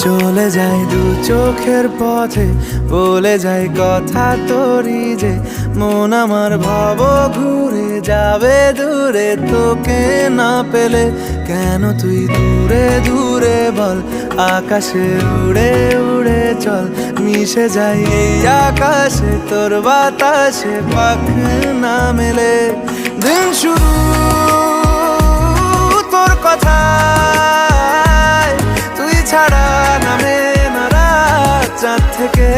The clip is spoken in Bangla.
চলে যায় দু চোখের পথে, বলে যায় কথা তোরই যে, মন আমার ভাব ঘুরে যাবে দূরে তোকে না পেলে। কেন তুই দূরে দূরে বল, আকাশে উড়ে উড়ে চল, মিশে যাই এই আকাশে তোর বাতাসে, পাখ না মেলে। দিন শুরু তোর কথা, তুই ছাড়া নামে না রাত, চাঁদ থেকে